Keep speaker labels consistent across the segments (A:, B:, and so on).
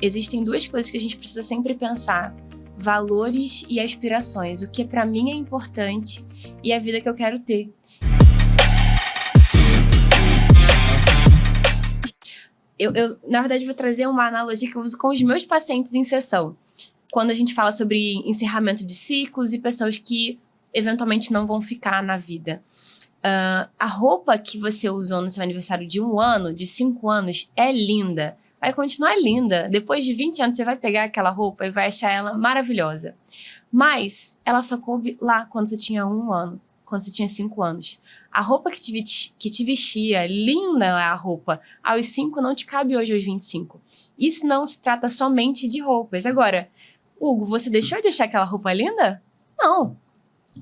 A: Existem duas coisas que a gente precisa sempre pensar: valores e aspirações. O que pra mim é importante e a vida que eu quero ter. Eu, na verdade, vou trazer uma analogia que eu uso com os meus pacientes em sessão. Quando a gente fala sobre encerramento de ciclos e pessoas que eventualmente não vão ficar na vida. A roupa que você usou no seu aniversário de 1 ano, de 5 anos, é linda. Vai continuar linda. Depois de 20 anos, você vai pegar aquela roupa e vai achar ela maravilhosa. Mas ela só coube lá quando você tinha 1 ano, quando você tinha 5 anos. A roupa que te vestia, linda é a roupa, aos 5 não te cabe hoje aos 25. Isso não se trata somente de roupas. Agora, Hugo, você deixou de achar aquela roupa linda? Não.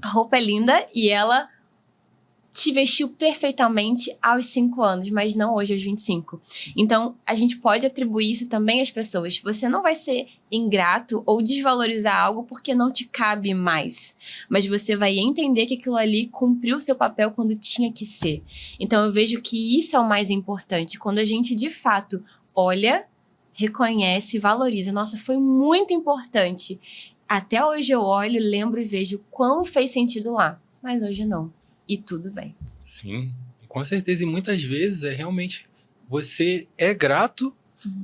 A: A roupa é linda e ela te vestiu perfeitamente aos 5 anos, mas não hoje aos 25. Então, a gente pode atribuir isso também às pessoas. Você não vai ser ingrato ou desvalorizar algo porque não te cabe mais. Mas você vai entender que aquilo ali cumpriu o seu papel quando tinha que ser. Então, eu vejo que isso é o mais importante. Quando a gente, de fato, olha, reconhece, valoriza. Nossa, foi muito importante. Até hoje eu olho, lembro e vejo quão fez sentido lá. Mas hoje não. E tudo bem.
B: Sim, com certeza. E muitas vezes é realmente você é grato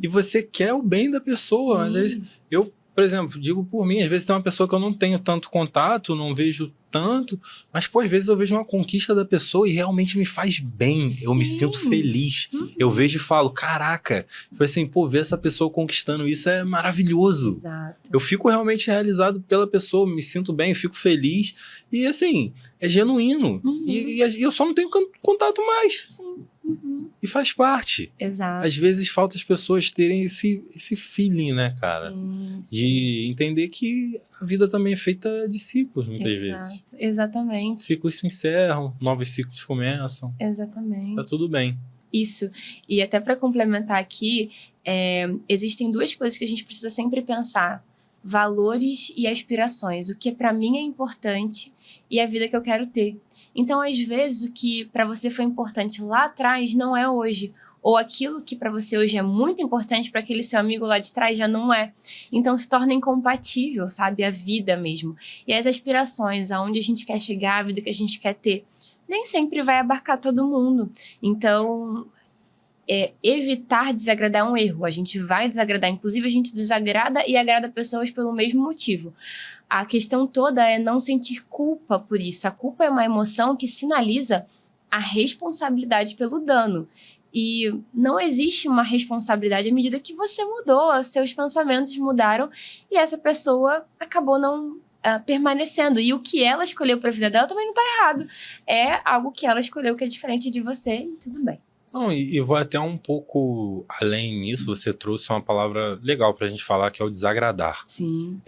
B: e você quer o bem da pessoa. Sim. Às vezes, eu, por exemplo, digo por mim, às vezes tem uma pessoa que eu não tenho tanto contato, não vejo tanto, mas às vezes eu vejo uma conquista da pessoa e realmente me faz bem. Sim. Eu me sinto feliz. Eu vejo e falo, caraca, assim, ver essa pessoa conquistando isso é maravilhoso.
A: Exato.
B: Eu fico realmente realizado pela pessoa, me sinto bem, fico feliz. E assim, é genuíno. E eu só não tenho contato mais.
A: Sim.
B: E faz parte.
A: Exato.
B: Às vezes falta as pessoas terem esse feeling, né, cara?
A: Sim.
B: De entender que a vida também é feita de ciclos, muitas vezes.
A: Exatamente.
B: Ciclos se encerram, novos ciclos começam.
A: Exatamente.
B: Tá tudo bem.
A: Isso. E até para complementar aqui, existem duas coisas que a gente precisa sempre pensar: valores e aspirações. O que para mim é importante e a vida que eu quero ter. Então, às vezes, o que para você foi importante lá atrás não é hoje. Ou aquilo que para você hoje é muito importante para aquele seu amigo lá de trás já não é. Então, se torna incompatível, sabe? A vida mesmo. E as aspirações, aonde a gente quer chegar, a vida que a gente quer ter, nem sempre vai abarcar todo mundo. Então, evitar desagradar é um erro. A gente vai desagradar. Inclusive, a gente desagrada e agrada pessoas pelo mesmo motivo. A questão toda é não sentir culpa por isso. A culpa é uma emoção que sinaliza a responsabilidade pelo dano. E não existe uma responsabilidade à medida que você mudou, seus pensamentos mudaram e essa pessoa acabou não permanecendo. E o que ela escolheu para a vida dela também não está errado. É algo que ela escolheu que é diferente de você e tudo bem.
B: Não, e vou até um pouco além nisso. Você trouxe uma palavra legal pra gente falar, que é o desagradar.
A: Sim.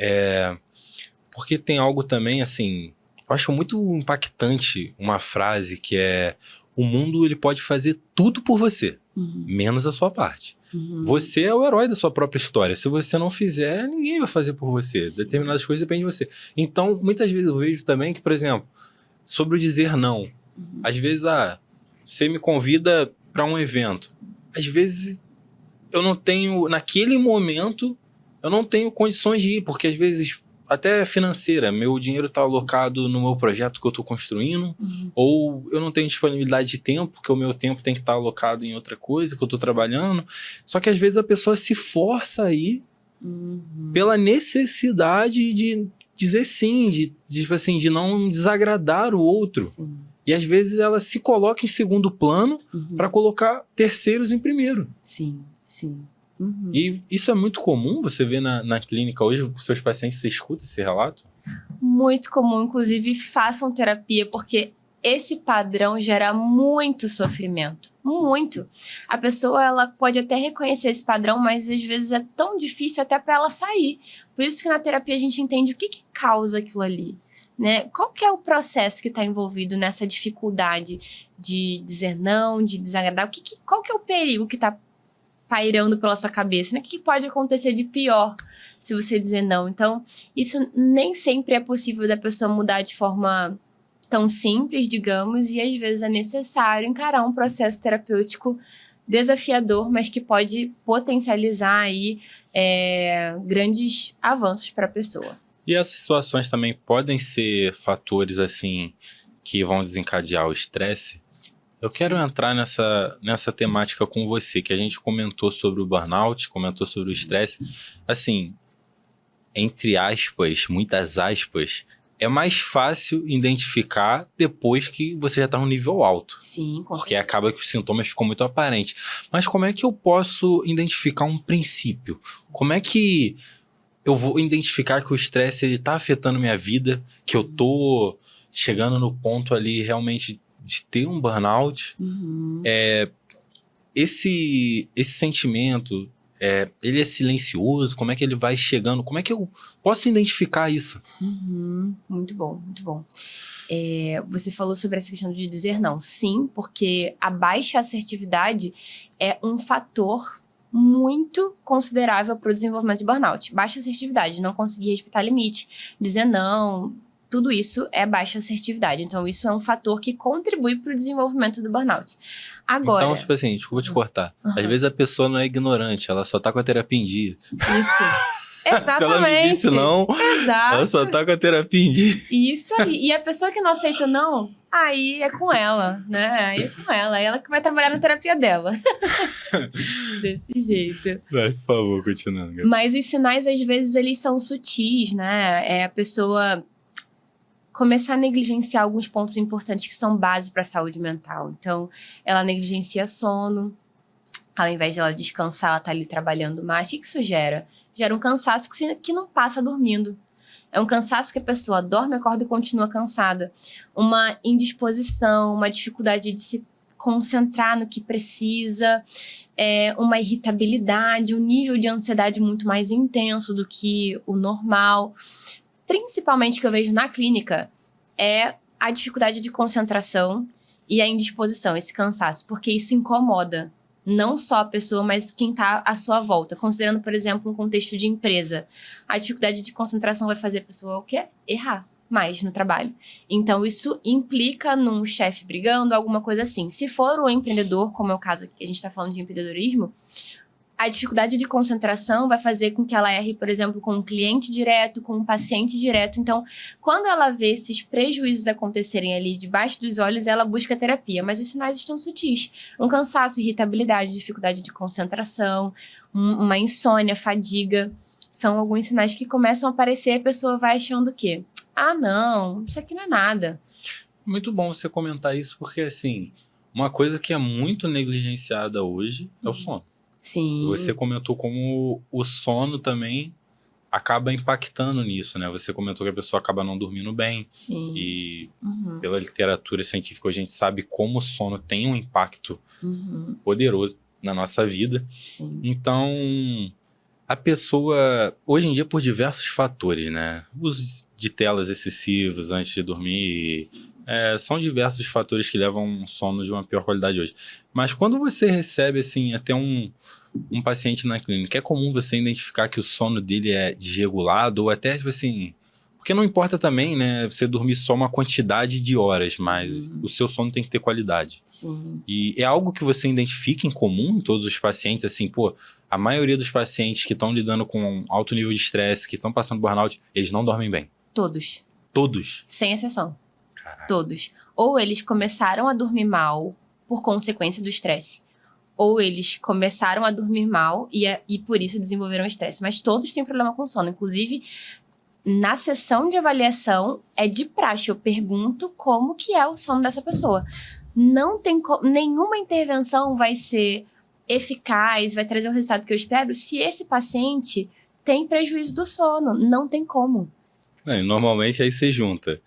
B: Porque tem algo também, assim, eu acho muito impactante uma frase que é: o mundo ele pode fazer tudo por você, menos a sua parte. Você é o herói da sua própria história. Se você não fizer, ninguém vai fazer por você. Sim. Determinadas coisas dependem de você. Então, muitas vezes eu vejo também que, por exemplo, sobre o dizer não. Às vezes, você me convida para um evento. Às vezes, eu não tenho, naquele momento, eu não tenho condições de ir, porque às vezes, até financeira, meu dinheiro está alocado no meu projeto que eu estou construindo, ou eu não tenho disponibilidade de tempo, porque o meu tempo tem que estar alocado em outra coisa que eu estou trabalhando. Só que às vezes a pessoa se força a ir pela necessidade de dizer sim, de não desagradar o outro. Sim. E às vezes ela se coloca em segundo plano para colocar terceiros em primeiro.
A: Sim, sim.
B: E isso é muito comum, você vê na clínica hoje, com seus pacientes, você escuta esse relato?
A: Muito comum, inclusive façam terapia, porque esse padrão gera muito sofrimento, muito. A pessoa ela pode até reconhecer esse padrão, mas às vezes é tão difícil até para ela sair. Por isso que na terapia a gente entende o que causa aquilo ali. Né? Qual que é o processo que está envolvido nessa dificuldade de dizer não, de desagradar? Qual que é o perigo que está pairando pela sua cabeça, né? O que pode acontecer de pior se você dizer não? Então, isso nem sempre é possível da pessoa mudar de forma tão simples, digamos, e às vezes é necessário encarar um processo terapêutico desafiador, mas que pode potencializar aí grandes avanços para a pessoa.
B: E essas situações também podem ser fatores, assim, que vão desencadear o estresse? Eu quero entrar nessa temática com você, que a gente comentou sobre o burnout, comentou sobre o estresse. Assim, entre aspas, muitas aspas, é mais fácil identificar depois que você já está no nível alto.
A: Sim, com
B: porque acaba que os sintomas ficam muito aparentes. Mas como é que eu posso identificar um princípio? Como é que eu vou identificar que o estresse está afetando minha vida, que eu tô chegando no ponto ali realmente de ter um burnout? Esse sentimento, ele é silencioso? Como é que ele vai chegando? Como é que eu posso identificar isso?
A: Muito bom, muito bom. Você falou sobre essa questão de dizer não. Sim, porque a baixa assertividade é um fator muito considerável para o desenvolvimento de burnout. Baixa assertividade, não conseguir respeitar limite, dizer não, tudo isso é baixa assertividade. Então, isso é um fator que contribui para o desenvolvimento do burnout. Agora...
B: Então, tipo assim, desculpa te cortar. Às vezes a pessoa não é ignorante, ela só tá com a terapia em dia.
A: Isso. Exatamente.
B: Se ela me disse não, ela só tá com a terapia em dia.
A: Isso aí. E a pessoa que não aceita não, aí é com ela, né? Aí é com ela. É ela que vai trabalhar na terapia dela. Desse jeito.
B: Vai, por favor, continuando.
A: Mas os sinais, às vezes, eles são sutis, né? A pessoa começar a negligenciar alguns pontos importantes que são base para a saúde mental. Então, ela negligencia sono. Ao invés de ela descansar, ela tá ali trabalhando mais. O que isso gera? Gera um cansaço que não passa dormindo. É um cansaço que a pessoa dorme, acorda e continua cansada. Uma indisposição, uma dificuldade de se concentrar no que precisa, uma irritabilidade, um nível de ansiedade muito mais intenso do que o normal. Principalmente que eu vejo na clínica é a dificuldade de concentração e a indisposição, esse cansaço, porque isso incomoda não só a pessoa, mas quem está à sua volta. Considerando, por exemplo, um contexto de empresa, a dificuldade de concentração vai fazer a pessoa o quê? Errar mais no trabalho. Então, isso implica num chefe brigando, alguma coisa assim. Se for o empreendedor, como é o caso que a gente está falando de empreendedorismo, a dificuldade de concentração vai fazer com que ela erre, por exemplo, com um cliente direto, com um paciente direto. Então, quando ela vê esses prejuízos acontecerem ali debaixo dos olhos, ela busca terapia. Mas os sinais estão sutis. Um cansaço, irritabilidade, dificuldade de concentração, uma insônia, fadiga. São alguns sinais que começam a aparecer e a pessoa vai achando o quê? Ah, não, isso aqui não é nada.
B: Muito bom você comentar isso, porque, assim, uma coisa que é muito negligenciada hoje é o sono.
A: Sim.
B: Você comentou como o sono também acaba impactando nisso, né? Você comentou que a pessoa acaba não dormindo bem.
A: Sim.
B: E pela literatura científica a gente sabe como o sono tem um impacto poderoso na nossa vida.
A: Sim.
B: Então, a pessoa, hoje em dia, por diversos fatores, né? Uso de telas excessivos antes de dormir... são diversos fatores que levam um sono de uma pior qualidade hoje. Mas quando você recebe, assim, até um paciente na clínica, é comum você identificar que o sono dele é desregulado ou até, tipo assim... Porque não importa também, né, você dormir só uma quantidade de horas, mas o seu sono tem que ter qualidade.
A: Sim.
B: E é algo que você identifica em comum em todos os pacientes, assim, pô, a maioria dos pacientes que estão lidando com alto nível de estresse, que estão passando burnout, eles não dormem bem.
A: Todos.
B: Todos?
A: Sem exceção.
B: Caraca.
A: Todos. Ou eles começaram a dormir mal por consequência do estresse. Ou eles começaram a dormir mal e por isso desenvolveram estresse. Mas todos têm problema com sono. Inclusive, na sessão de avaliação, é de praxe. Eu pergunto como que é o sono dessa pessoa. Não tem nenhuma intervenção vai ser eficaz, vai trazer o resultado que eu espero, se esse paciente tem prejuízo do sono. Não tem como.
B: Normalmente aí você junta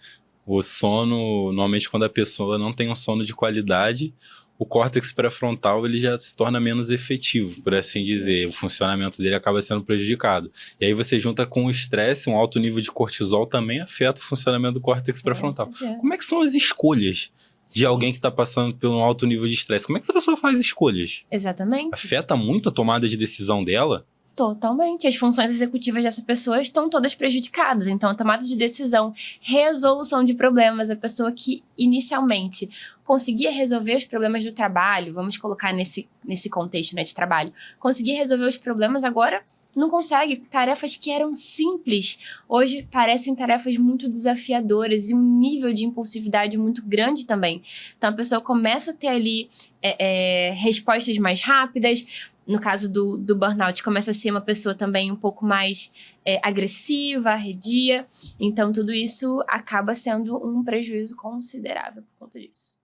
B: o sono, normalmente quando a pessoa não tem um sono de qualidade, o córtex pré-frontal ele já se torna menos efetivo, por assim dizer. O funcionamento dele acaba sendo prejudicado. E aí você junta com o estresse, um alto nível de cortisol também afeta o funcionamento do córtex pré-frontal. Como é que são as escolhas de alguém que está passando por um alto nível de estresse? Como é que essa pessoa faz escolhas?
A: Exatamente.
B: Afeta muito a tomada de decisão dela?
A: Totalmente. As funções executivas dessa pessoa estão todas prejudicadas. Então, a tomada de decisão, resolução de problemas, a pessoa que inicialmente conseguia resolver os problemas do trabalho, vamos colocar nesse contexto, né, de trabalho, conseguia resolver os problemas, agora não consegue. Tarefas que eram simples, hoje parecem tarefas muito desafiadoras e um nível de impulsividade muito grande também. Então a pessoa começa a ter ali respostas mais rápidas. No caso do burnout, começa a ser uma pessoa também um pouco mais agressiva, arredia. Então tudo isso acaba sendo um prejuízo considerável por conta disso.